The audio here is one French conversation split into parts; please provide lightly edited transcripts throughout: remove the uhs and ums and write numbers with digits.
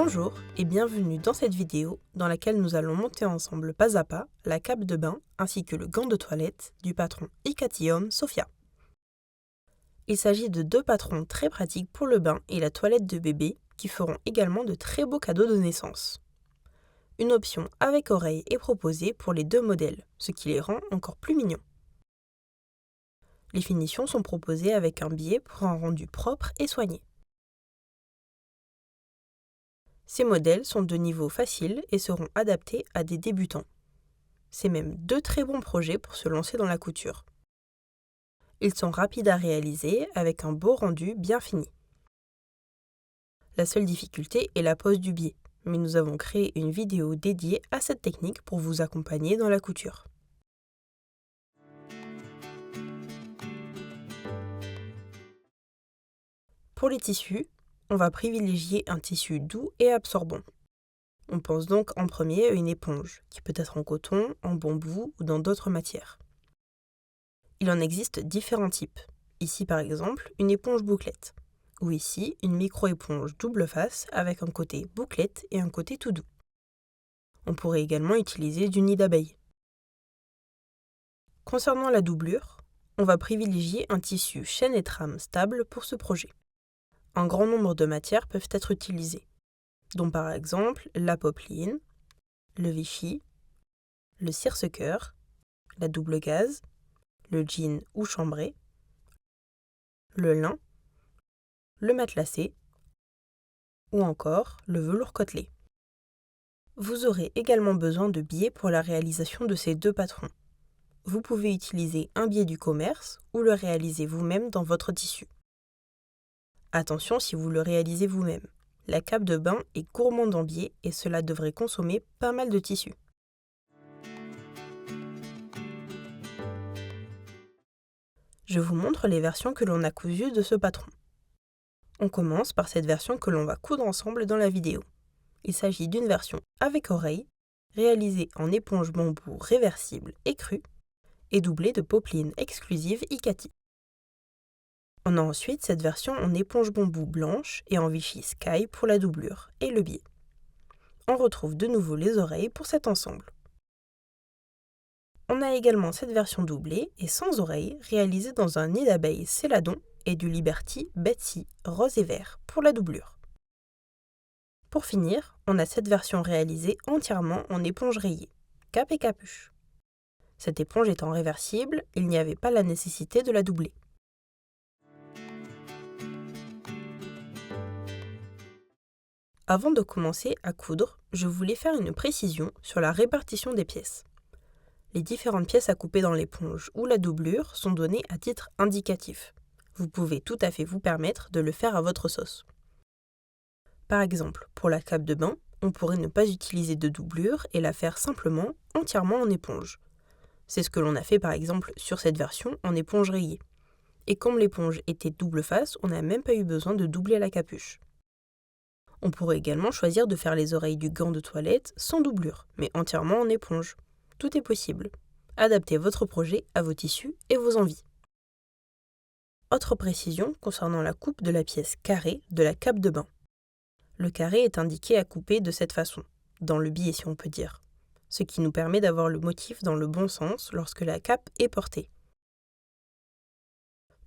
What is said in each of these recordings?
Bonjour et bienvenue dans cette vidéo dans laquelle nous allons monter ensemble pas à pas la cape de bain ainsi que le gant de toilette du patron Ikati Home Sophia. Il s'agit de deux patrons très pratiques pour le bain et la toilette de bébé qui feront également de très beaux cadeaux de naissance. Une option avec oreille est proposée pour les deux modèles, ce qui les rend encore plus mignons. Les finitions sont proposées avec un biais pour un rendu propre et soigné. Ces modèles sont de niveau facile et seront adaptés à des débutants. C'est même deux très bons projets pour se lancer dans la couture. Ils sont rapides à réaliser avec un beau rendu bien fini. La seule difficulté est la pose du biais, mais nous avons créé une vidéo dédiée à cette technique pour vous accompagner dans la couture. Pour les tissus, on va privilégier un tissu doux et absorbant. On pense donc en premier à une éponge, qui peut être en coton, en bambou ou dans d'autres matières. Il en existe différents types. Ici par exemple, une éponge bouclette, ou ici une micro-éponge double face avec un côté bouclette et un côté tout doux. On pourrait également utiliser du nid d'abeille. Concernant la doublure, on va privilégier un tissu chaîne et trame stable pour ce projet. Un grand nombre de matières peuvent être utilisées, dont par exemple la popeline, le Vichy, le circe-cœur, la double gaze, le jean ou chambré, le lin, le matelassé ou encore le velours côtelé. Vous aurez également besoin de biais pour la réalisation de ces deux patrons. Vous pouvez utiliser un biais du commerce ou le réaliser vous-même dans votre tissu. Attention si vous le réalisez vous-même. La cape de bain est gourmande en biais et cela devrait consommer pas mal de tissu. Je vous montre les versions que l'on a cousues de ce patron. On commence par cette version que l'on va coudre ensemble dans la vidéo. Il s'agit d'une version avec oreille, réalisée en éponge bambou réversible et crue, et doublée de popeline exclusive Ikati. On a ensuite cette version en éponge bambou blanche et en Vichy Sky pour la doublure et le biais. On retrouve de nouveau les oreilles pour cet ensemble. On a également cette version doublée et sans oreilles réalisée dans un nid d'abeille Céladon et du Liberty Betsy rose et vert pour la doublure. Pour finir, on a cette version réalisée entièrement en éponge rayée, cape et capuche. Cette éponge étant réversible, il n'y avait pas la nécessité de la doubler. Avant de commencer à coudre, je voulais faire une précision sur la répartition des pièces. Les différentes pièces à couper dans l'éponge ou la doublure sont données à titre indicatif. Vous pouvez tout à fait vous permettre de le faire à votre sauce. Par exemple, pour la cape de bain, on pourrait ne pas utiliser de doublure et la faire simplement entièrement en éponge. C'est ce que l'on a fait par exemple sur cette version en éponge rayée. Et comme l'éponge était double face, on n'a même pas eu besoin de doubler la capuche. On pourrait également choisir de faire les oreilles du gant de toilette sans doublure, mais entièrement en éponge. Tout est possible. Adaptez votre projet à vos tissus et vos envies. Autre précision concernant la coupe de la pièce carrée de la cape de bain. Le carré est indiqué à couper de cette façon, dans le biais si on peut dire, ce qui nous permet d'avoir le motif dans le bon sens lorsque la cape est portée.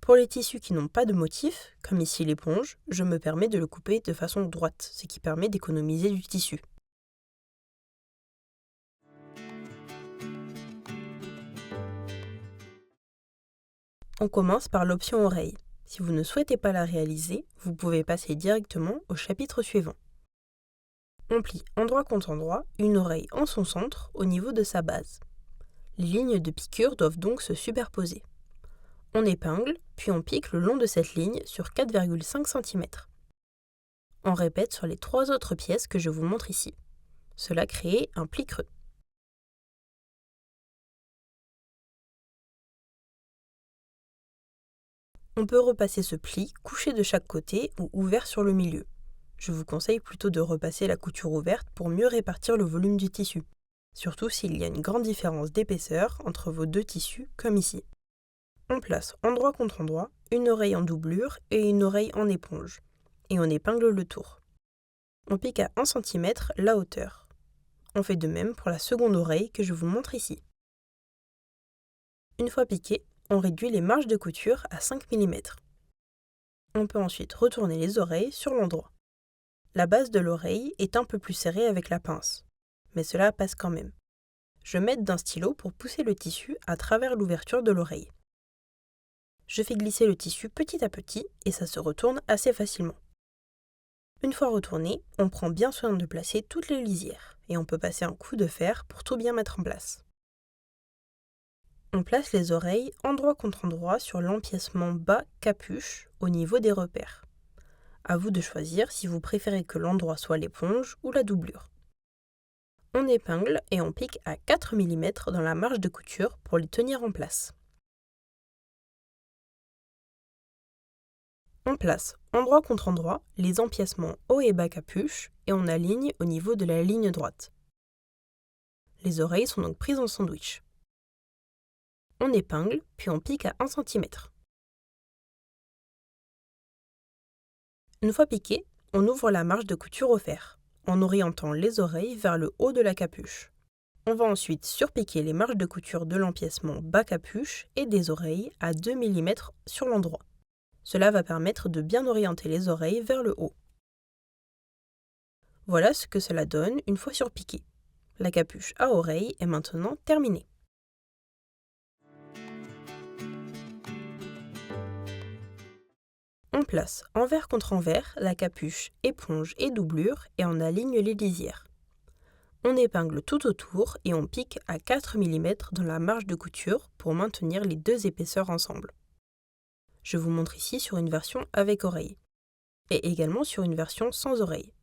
Pour les tissus qui n'ont pas de motif, comme ici l'éponge, je me permets de le couper de façon droite, ce qui permet d'économiser du tissu. On commence par l'option oreille. Si vous ne souhaitez pas la réaliser, vous pouvez passer directement au chapitre suivant. On plie endroit contre endroit une oreille en son centre au niveau de sa base. Les lignes de piqûre doivent donc se superposer. On épingle, puis on pique le long de cette ligne sur 4,5 cm. On répète sur les trois autres pièces que je vous montre ici. Cela crée un pli creux. On peut repasser ce pli couché de chaque côté ou ouvert sur le milieu. Je vous conseille plutôt de repasser la couture ouverte pour mieux répartir le volume du tissu, surtout s'il y a une grande différence d'épaisseur entre vos deux tissus comme ici. On place endroit contre endroit une oreille en doublure et une oreille en éponge, et on épingle le tour. On pique à 1 cm la hauteur. On fait de même pour la seconde oreille que je vous montre ici. Une fois piqué, on réduit les marges de couture à 5 mm. On peut ensuite retourner les oreilles sur l'endroit. La base de l'oreille est un peu plus serrée avec la pince, mais cela passe quand même. Je m'aide d'un stylo pour pousser le tissu à travers l'ouverture de l'oreille. Je fais glisser le tissu petit à petit et ça se retourne assez facilement. Une fois retourné, on prend bien soin de placer toutes les lisières et on peut passer un coup de fer pour tout bien mettre en place. On place les oreilles endroit contre endroit sur l'empiècement bas capuche au niveau des repères. À vous de choisir si vous préférez que l'endroit soit l'éponge ou la doublure. On épingle et on pique à 4 mm dans la marge de couture pour les tenir en place. On place endroit contre endroit les empiècements haut et bas capuche et on aligne au niveau de la ligne droite. Les oreilles sont donc prises en sandwich. On épingle, puis on pique à 1 cm. Une fois piqué, on ouvre la marge de couture au fer, en orientant les oreilles vers le haut de la capuche. On va ensuite surpiquer les marges de couture de l'empiècement bas capuche et des oreilles à 2 mm sur l'endroit. Cela va permettre de bien orienter les oreilles vers le haut. Voilà ce que cela donne une fois surpiqué. La capuche à oreille est maintenant terminée. On place envers contre envers la capuche, éponge et doublure et on aligne les lisières. On épingle tout autour et on pique à 4 mm dans la marge de couture pour maintenir les deux épaisseurs ensemble. Je vous montre ici sur une version avec oreille et également sur une version sans oreille.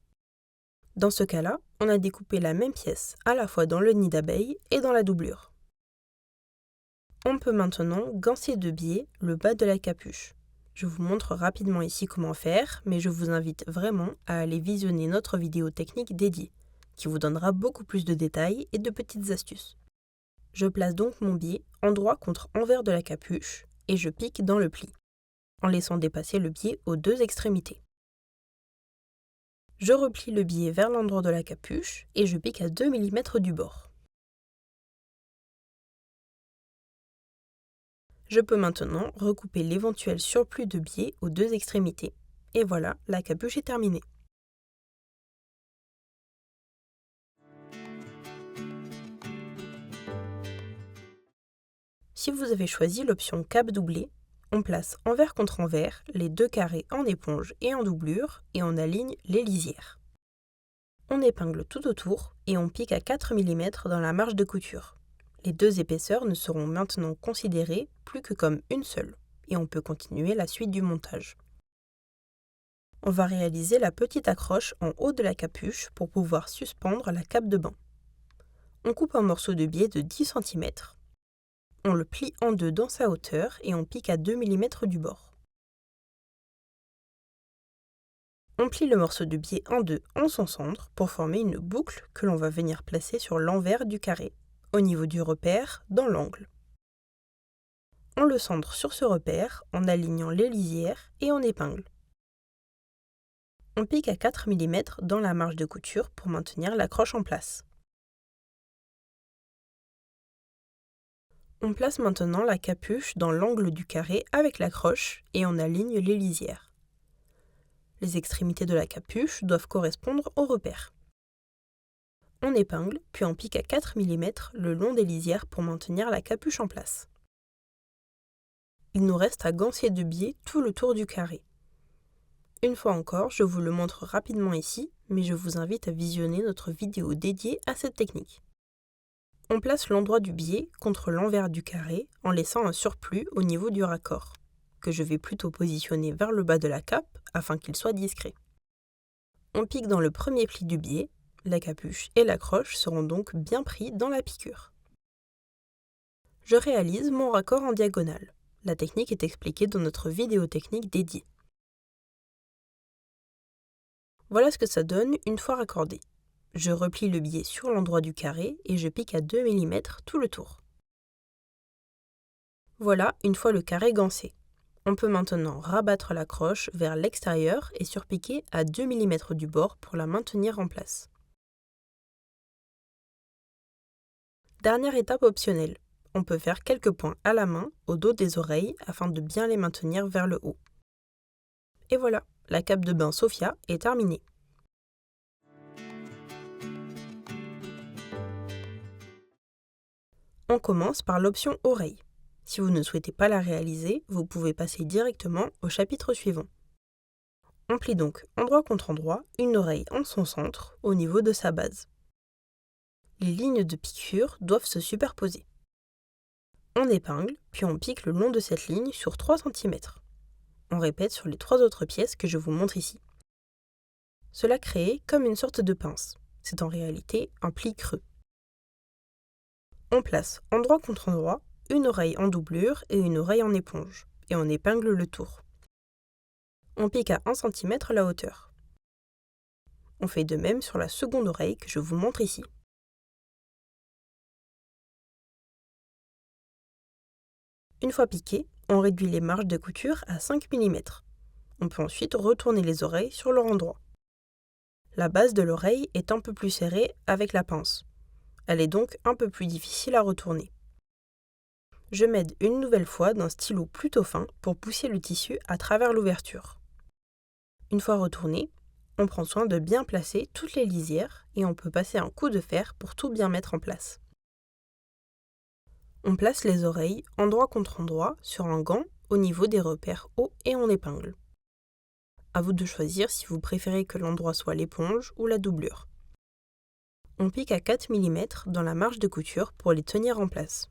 Dans ce cas-là, on a découpé la même pièce à la fois dans le nid d'abeille et dans la doublure. On peut maintenant ganser de biais le bas de la capuche. Je vous montre rapidement ici comment faire, mais je vous invite vraiment à aller visionner notre vidéo technique dédiée, qui vous donnera beaucoup plus de détails et de petites astuces. Je place donc mon biais endroit contre envers de la capuche et je pique dans le pli, en laissant dépasser le biais aux deux extrémités. Je replie le biais vers l'endroit de la capuche et je pique à 2 mm du bord. Je peux maintenant recouper l'éventuel surplus de biais aux deux extrémités. Et voilà, la capuche est terminée. Si vous avez choisi l'option cap doublé, on place envers contre envers les deux carrés en éponge et en doublure et on aligne les lisières. On épingle tout autour et on pique à 4 mm dans la marge de couture. Les deux épaisseurs ne seront maintenant considérées plus que comme une seule et on peut continuer la suite du montage. On va réaliser la petite accroche en haut de la capuche pour pouvoir suspendre la cape de bain. On coupe un morceau de biais de 10 cm. On le plie en deux dans sa hauteur et on pique à 2 mm du bord. On plie le morceau de biais en deux en son centre pour former une boucle que l'on va venir placer sur l'envers du carré, au niveau du repère, dans l'angle. On le centre sur ce repère en alignant les lisières et on épingle. On pique à 4 mm dans la marge de couture pour maintenir l'accroche en place. On place maintenant la capuche dans l'angle du carré avec l'accroche et on aligne les lisières. Les extrémités de la capuche doivent correspondre au repère. On épingle, puis on pique à 4 mm le long des lisières pour maintenir la capuche en place. Il nous reste à ganser de biais tout le tour du carré. Une fois encore, je vous le montre rapidement ici, mais je vous invite à visionner notre vidéo dédiée à cette technique. On place l'endroit du biais contre l'envers du carré en laissant un surplus au niveau du raccord, que je vais plutôt positionner vers le bas de la cape afin qu'il soit discret. On pique dans le premier pli du biais, la capuche et l'accroche seront donc bien pris dans la piqûre. Je réalise mon raccord en diagonale. La technique est expliquée dans notre vidéo technique dédiée. Voilà ce que ça donne une fois raccordé. Je replie le biais sur l'endroit du carré et je pique à 2 mm tout le tour. Voilà une fois le carré gancé. On peut maintenant rabattre l'accroche vers l'extérieur et surpiquer à 2 mm du bord pour la maintenir en place. Dernière étape optionnelle, on peut faire quelques points à la main au dos des oreilles afin de bien les maintenir vers le haut. Et voilà, la cape de bain Sophia est terminée. On commence par l'option oreille. Si vous ne souhaitez pas la réaliser, vous pouvez passer directement au chapitre suivant. On plie donc endroit contre endroit une oreille en son centre au niveau de sa base. Les lignes de piqûre doivent se superposer. On épingle, puis on pique le long de cette ligne sur 3 cm. On répète sur les 3 autres pièces que je vous montre ici. Cela crée comme une sorte de pince. C'est en réalité un pli creux. On place endroit contre endroit une oreille en doublure et une oreille en éponge, et on épingle le tour. On pique à 1 cm la hauteur. On fait de même sur la seconde oreille que je vous montre ici. Une fois piqué, on réduit les marges de couture à 5 mm. On peut ensuite retourner les oreilles sur leur endroit. La base de l'oreille est un peu plus serrée avec la pince. Elle est donc un peu plus difficile à retourner. Je m'aide une nouvelle fois d'un stylo plutôt fin pour pousser le tissu à travers l'ouverture. Une fois retourné, on prend soin de bien placer toutes les lisières et on peut passer un coup de fer pour tout bien mettre en place. On place les oreilles endroit contre endroit sur un gant au niveau des repères hauts et on épingle. À vous de choisir si vous préférez que l'endroit soit l'éponge ou la doublure. On pique à 4 mm dans la marge de couture pour les tenir en place.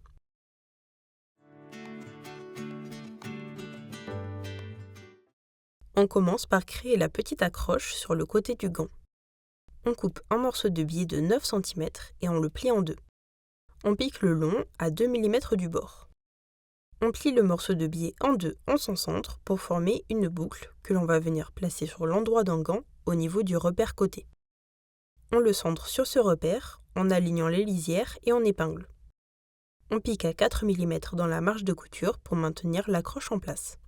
On commence par créer la petite accroche sur le côté du gant. On coupe un morceau de biais de 9 cm et on le plie en deux. On pique le long à 2 mm du bord. On plie le morceau de biais en deux en son centre pour former une boucle que l'on va venir placer sur l'endroit d'un gant au niveau du repère côté. On le centre sur ce repère en alignant les lisières et on épingle. On pique à 4 mm dans la marge de couture pour maintenir l'accroche en place.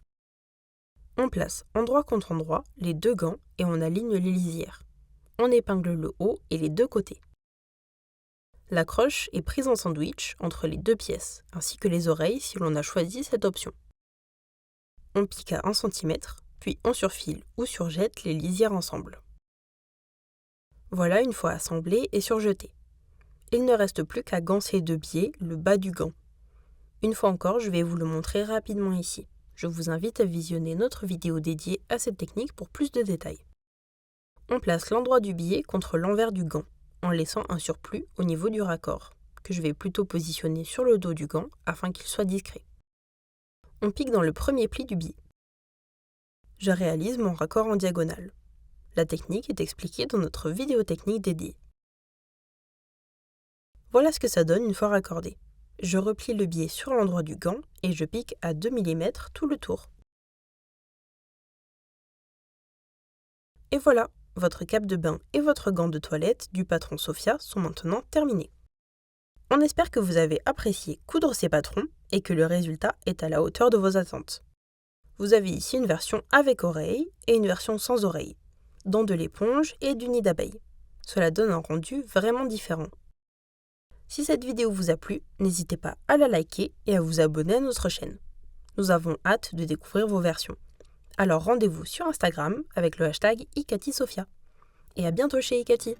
On place endroit contre endroit les deux gants et on aligne les lisières. On épingle le haut et les deux côtés. L'accroche est prise en sandwich entre les deux pièces, ainsi que les oreilles si l'on a choisi cette option. On pique à 1 cm, puis on surfile ou surjette les lisières ensemble. Voilà une fois assemblé et surjeté. Il ne reste plus qu'à ganser de biais le bas du gant. Une fois encore, je vais vous le montrer rapidement ici. Je vous invite à visionner notre vidéo dédiée à cette technique pour plus de détails. On place l'endroit du biais contre l'envers du gant, en laissant un surplus au niveau du raccord, que je vais plutôt positionner sur le dos du gant afin qu'il soit discret. On pique dans le premier pli du biais. Je réalise mon raccord en diagonale. La technique est expliquée dans notre vidéo technique dédiée. Voilà ce que ça donne une fois raccordé. Je replie le biais sur l'endroit du gant et je pique à 2 mm tout le tour. Et voilà, votre cape de bain et votre gant de toilette du patron Sophia sont maintenant terminés. On espère que vous avez apprécié coudre ces patrons et que le résultat est à la hauteur de vos attentes. Vous avez ici une version avec oreille et une version sans oreille, dont de l'éponge et du nid d'abeille. Cela donne un rendu vraiment différent. Si cette vidéo vous a plu, n'hésitez pas à la liker et à vous abonner à notre chaîne. Nous avons hâte de découvrir vos versions. Alors rendez-vous sur Instagram avec le hashtag #IkatiSophia. Et à bientôt chez Ikati.